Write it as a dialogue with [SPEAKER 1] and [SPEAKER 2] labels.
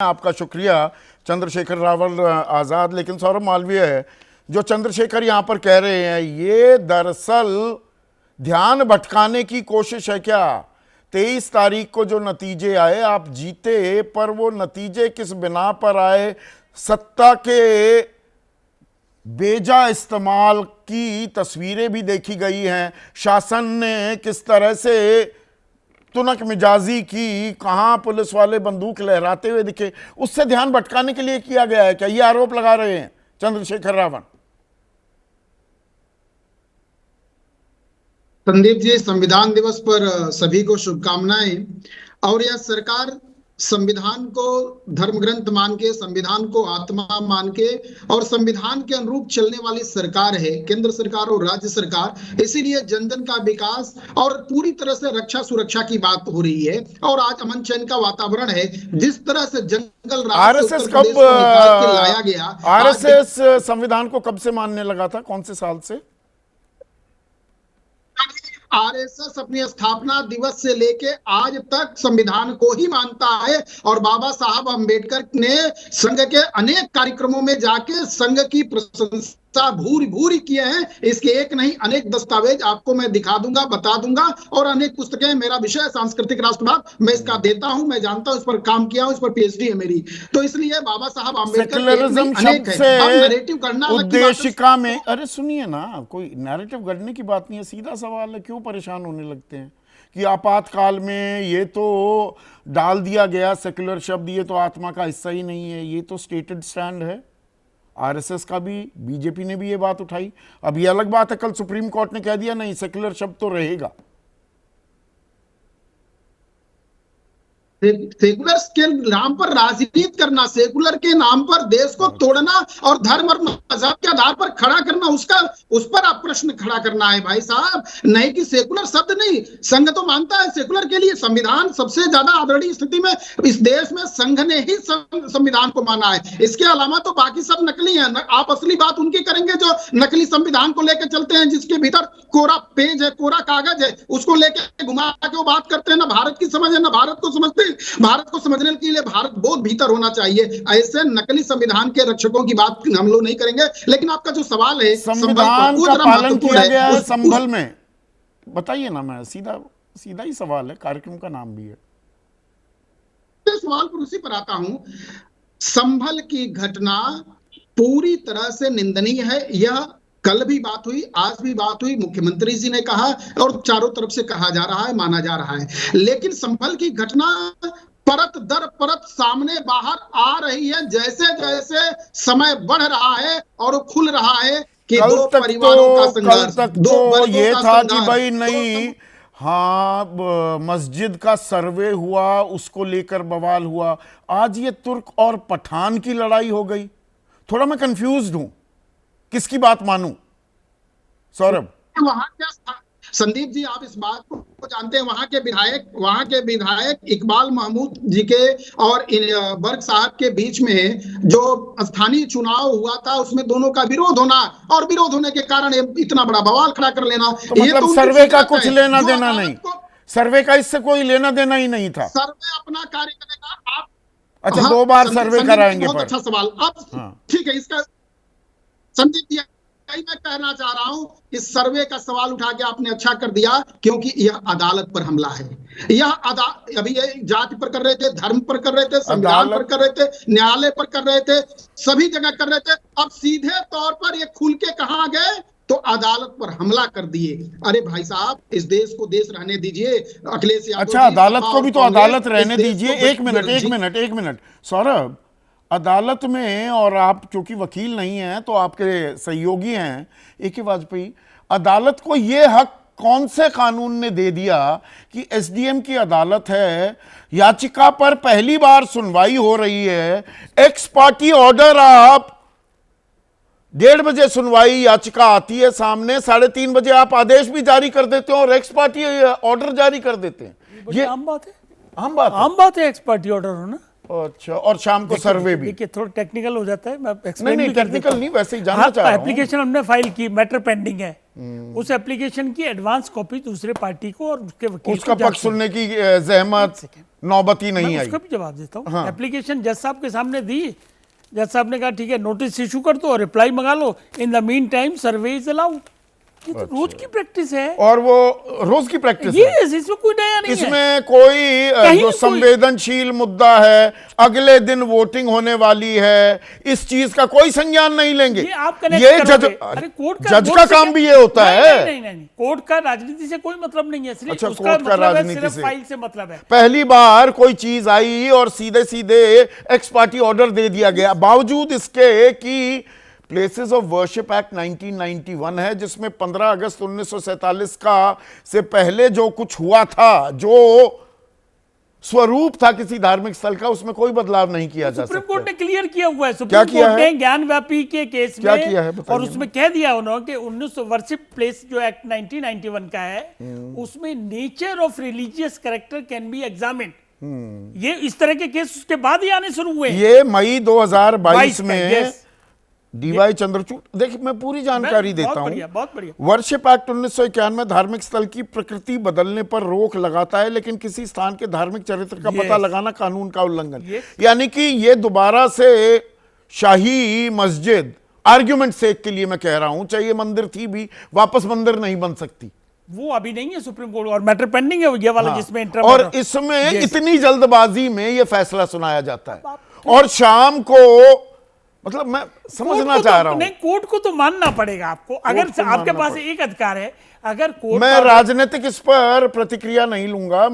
[SPEAKER 1] आपका शुक्रिया चंद्रशेखर रावल आज़ाद। लेकिन सौरभ मालवीय है जो चंद्रशेखर यहाँ पर कह रहे हैं, ये दरअसल ध्यान भटकाने की कोशिश है क्या? 23 तारीख को जो नतीजे आए, आप जीते, पर वो नतीजे किस बिना पर आए? सत्ता के बेजा इस्तेमाल की तस्वीरें भी देखी गई हैं। शासन ने किस तरह से तुनक मिजाजी की, कहां पुलिस वाले बंदूक लहराते हुए दिखे, उससे ध्यान भटकाने के लिए किया गया है क्या? ये आरोप लगा रहे हैं चंद्रशेखर रावल।
[SPEAKER 2] संदीप जी, संविधान दिवस पर सभी को शुभकामनाएं। और यह सरकार संविधान को धर्म ग्रंथ मान के, संविधान को आत्मा मान के और संविधान के अनुरूप चलने वाली सरकार है, केंद्र सरकार और राज्य सरकार। इसीलिए जन जन का विकास और पूरी तरह से रक्षा सुरक्षा की बात हो रही है। और आज अमन चैन का वातावरण है। जिस तरह से जंगल राज
[SPEAKER 1] आरएसएस
[SPEAKER 2] से उत्तर प्रदेश को निकाल के लाया गया,
[SPEAKER 1] आरएसएस संविधान को कब से मानने लगा था? कौन से साल से?
[SPEAKER 2] आरएसएस अपनी स्थापना दिवस से लेके आज तक संविधान को ही मानता है। और बाबा साहब अंबेडकर ने संघ के अनेक कार्यक्रमों में जाके संघ की प्रशंसा भूरी भूरी किए हैं। इसके एक नहीं अनेक दस्तावेज आपको मैं दिखा दूंगा, बता दूंगा। और अनेक पुस्तकें, मेरा विषय सांस्कृतिक राष्ट्रवाद, मैं इसका देता हूं, मैं जानता हूं, इस पर काम किया हूं, इस पर पीएचडी है मेरी। तो इसलिए बाबा साहब अंबेडकर
[SPEAKER 1] शब्द से नैरेटिव करना उद्देशिका में, अरे सुनिए ना, कोई नैरेटिव गढ़ने की बात नहीं है, सीधा सवाल है, क्यों परेशान होने लगते हैं कि आपातकाल में ये तो डाल दिया गया सेक्युलर शब्द, ये तो आत्मा का हिस्सा ही नहीं है। ये तो स्टेटेड स्टैंड है आरएसएस का भी, बीजेपी ने भी ये बात उठाई। अब ये अलग बात है, कल सुप्रीम कोर्ट ने कह दिया नहीं, सेक्युलर शब्द तो रहेगा।
[SPEAKER 2] सेकुलर के नाम पर राजनीति करना, सेकुलर के नाम पर देश को तोड़ना और धर्म और मजहब के आधार पर खड़ा करना, उस पर आप प्रश्न खड़ा करना है भाई साहब। नहीं कि सेकुलर शब्द नहीं, संघ तो मानता है सेकुलर के लिए। संविधान सबसे ज्यादा आदरणीय स्थिति में इस देश में संघ ने ही संविधान को माना है। इसके अलावा तो बाकी सब नकली है। आप असली बात उनकी करेंगे जो नकली संविधान को लेकर चलते हैं, जिसके भीतर कोरा पेज है, कोरा कागज है, उसको लेकर घुमा के वो बात करते हैं। ना भारत की समझ है, ना भारत को समझते। भारत को समझने के लिए भारत बहुत भीतर होना चाहिए। ऐसे नकली संविधान के रक्षकों की बात हम लोग नहीं करेंगे। लेकिन आपका जो सवाल है,
[SPEAKER 1] संविधान का पालन किया गया है संभल में, बताइए ना। मैं सीधा सीधा ही सवाल है, कार्यक्रम का नाम भी है।
[SPEAKER 2] सवाल पर उसी पर आता हूं। संभल की घटना पूरी तरह से निंदनीय है। यह कल भी बात हुई, आज भी बात हुई, मुख्यमंत्री जी ने कहा और चारों तरफ से कहा जा रहा है, माना जा रहा है। लेकिन संभल की घटना परत दर परत सामने बाहर आ रही है, जैसे जैसे समय बढ़ रहा है और खुल रहा है कि दो परिवारों का संघर्ष,
[SPEAKER 1] दो ये था कि भाई नहीं, हाँ, मस्जिद का सर्वे हुआ, उसको लेकर बवाल हुआ। आज ये तुर्क और पठान की लड़ाई हो गई। थोड़ा मैं कंफ्यूज्ड हूं, किसकी बात मानूं? सौरभ,
[SPEAKER 2] वहां क्या संदीप जी, आप इस बात को जानते हैं, वहां के विधायक इकबाल महमूद जी के और बर्क साहब के बीच में जो स्थानीय चुनाव हुआ था, उसमें दोनों का विरोध होना और विरोध होने के कारण इतना बड़ा बवाल खड़ा कर लेना।
[SPEAKER 1] तो मतलब सर्वे का कुछ लेना देना नहीं, सर्वे का इससे कोई लेना देना ही नहीं था।
[SPEAKER 2] सर्वे अपना कार्य करेगा। आप
[SPEAKER 1] अच्छा, 2 बार सर्वे कराएंगे।
[SPEAKER 2] बहुत अच्छा सवाल। अब ठीक है, इसका संदीप जी मैं कहना चाह रहा हूं, इस सर्वे का सवाल उठा के आपने अच्छा कर दिया, क्योंकि यह अदालत पर हमला है। यह अभी ये जाति पर कर रहे थे, धर्म पर कर रहे थे, संविधान पर कर रहे थे, न्यायालय पर कर रहे थे, सभी जगह कर रहे थे। अब सीधे तौर पर ये खुल के कहां गए तो अदालत पर हमला कर दिए। अरे भाई साहब, इस देश को देश रहने दीजिए। अखिलेश यादव,
[SPEAKER 1] अच्छा, अदालत को भी तो अदालत रहने दीजिए। एक मिनट सौरभ, अदालत में, और आप चूंकि वकील नहीं हैं तो आपके सहयोगी हैं AK वाजपेयी, अदालत को यह हक कौन से कानून ने दे दिया कि SDM की अदालत है, याचिका पर पहली बार सुनवाई हो रही है, एक्स पार्टी ऑर्डर, आप 1:30 बजे सुनवाई, याचिका आती है सामने, 3:30 बजे आप आदेश भी जारी कर देते हो और एक्स पार्टी ऑर्डर जारी कर देते हैं। ये आम बात है, आम बात है एक्स पार्टी ऑर्डर होना। अच्छा, और शाम को सर्वे भी। देखिए, थोड़ा टेक्निकल हो जाता है, मैं एक्सप्लेन नहीं टेक्निकल नहीं, वैसे ही जानना चाह रहा हूं। एप्लीकेशन हमने फाइल की, मैटर पेंडिंग है,
[SPEAKER 3] उस एप्लीकेशन की एडवांस कॉपी दूसरे पार्टी को और उसके वकील
[SPEAKER 1] उसका
[SPEAKER 3] को
[SPEAKER 1] पक्ष सुनने की जहमत नौबत ही नहीं
[SPEAKER 3] मैं
[SPEAKER 1] आई।
[SPEAKER 3] उसका भी जवाब देता हूँ।
[SPEAKER 1] हाँ।
[SPEAKER 3] एप्लीकेशन जज साहब के सामने दी, जज साहब ने कहा ठीक है नोटिस इशू कर दो और रिप्लाई मंगा लो, in the meantime survey is allowed. ये तो रोज की प्रैक्टिस है,
[SPEAKER 1] और वो रोज की प्रैक्टिस है।
[SPEAKER 3] ये इसमें कोई नया नहीं है।
[SPEAKER 1] इसमें कोई
[SPEAKER 3] कहीं
[SPEAKER 1] जो
[SPEAKER 3] कोई-
[SPEAKER 1] संवेदनशील मुद्दा है, अगले दिन वोटिंग होने वाली है, इस चीज का कोई संज्ञान नहीं लेंगे।
[SPEAKER 3] ये आप कनेक्ट
[SPEAKER 1] ये
[SPEAKER 3] करोगे।
[SPEAKER 1] जज
[SPEAKER 3] अरे कोर्ट
[SPEAKER 1] जज
[SPEAKER 3] कोर्ट
[SPEAKER 1] का
[SPEAKER 3] से
[SPEAKER 1] काम
[SPEAKER 3] क्या-
[SPEAKER 1] भी ये होता
[SPEAKER 3] नहीं,
[SPEAKER 1] है।
[SPEAKER 3] नहीं, कोर्ट का राजनीति से कोई मतलब नहीं है, सिर्फ
[SPEAKER 1] अच्छा,
[SPEAKER 3] उसका
[SPEAKER 1] कोर्ट का
[SPEAKER 3] मतलब है
[SPEAKER 1] राजनीति
[SPEAKER 3] सिर्फ
[SPEAKER 1] से।
[SPEAKER 3] फाइल से मतलब है।
[SPEAKER 1] पहली बार कोई चीज आई और सीधे सीधे एक्स पार्टी ऑर्डर दे दिया गया, बावजूद इसके कि प्लेसेस ऑफ वर्शिप एक्ट 1991 है, जिसमें 15 अगस्त 1947 का से पहले जो कुछ हुआ था, जो स्वरूप था किसी धार्मिक स्थल का, उसमें कोई बदलाव नहीं किया जा
[SPEAKER 3] सुप्रीम
[SPEAKER 1] सकता।
[SPEAKER 3] कोर्ट ने क्लियर किया हुआ है।
[SPEAKER 1] क्या
[SPEAKER 3] सुप्रीम
[SPEAKER 1] किया
[SPEAKER 3] कोर्ट
[SPEAKER 1] है?
[SPEAKER 3] ने ज्ञान व्यापी के केस
[SPEAKER 1] क्या
[SPEAKER 3] में
[SPEAKER 1] किया है बताइए
[SPEAKER 3] और उसमें कह दिया उन्होंने कि 1900 वर्शिप प्लेस जो एक्ट 1991 का है, उसमें nature of religious character can be examined. ये इस तरह के केस उसके बाद ही आने शुरू हुए।
[SPEAKER 1] ये मई 2022 में
[SPEAKER 3] yes।
[SPEAKER 1] डीवाई चंद्रचूड़, देखिए मैं पूरी जानकारी देता
[SPEAKER 3] बहुत
[SPEAKER 1] हूं।
[SPEAKER 3] बढ़िया, बहुत बढ़िया।
[SPEAKER 1] वर्शिप एक्ट 1991 धार्मिक स्थल की प्रकृति बदलने पर रोक लगाता है, लेकिन किसी स्थान के धार्मिक चरित्र का पता
[SPEAKER 3] Yes।
[SPEAKER 1] लगाना कानून का उल्लंघन।
[SPEAKER 3] Yes।
[SPEAKER 1] यानी कि ये दोबारा से शाही मस्जिद, आर्ग्यूमेंट सेक के लिए मैं कह रहा हूं, चाहिए मंदिर थी भी, वापस मंदिर नहीं बन सकती।
[SPEAKER 3] वो अभी नहीं है सुप्रीम कोर्ट और मैटर पेंडिंग है ये वाला, जिसमें इंटर
[SPEAKER 1] और इसमें
[SPEAKER 3] Yes।
[SPEAKER 1] इतनी जल्दबाजी में ये फैसला सुनाया जाता है, और शाम को, मतलब मैं समझना चाह रहा हूं,
[SPEAKER 3] नहीं, कोर्ट को तो मानना पड़ेगा आपको। अगर
[SPEAKER 1] को
[SPEAKER 3] आपके
[SPEAKER 1] मानना
[SPEAKER 3] पास एक अधिकार है, अगर कोर्ट
[SPEAKER 1] मैं
[SPEAKER 3] का-
[SPEAKER 1] राजनीतिक इस पर प्रतिक्रिया नहीं लूंगा।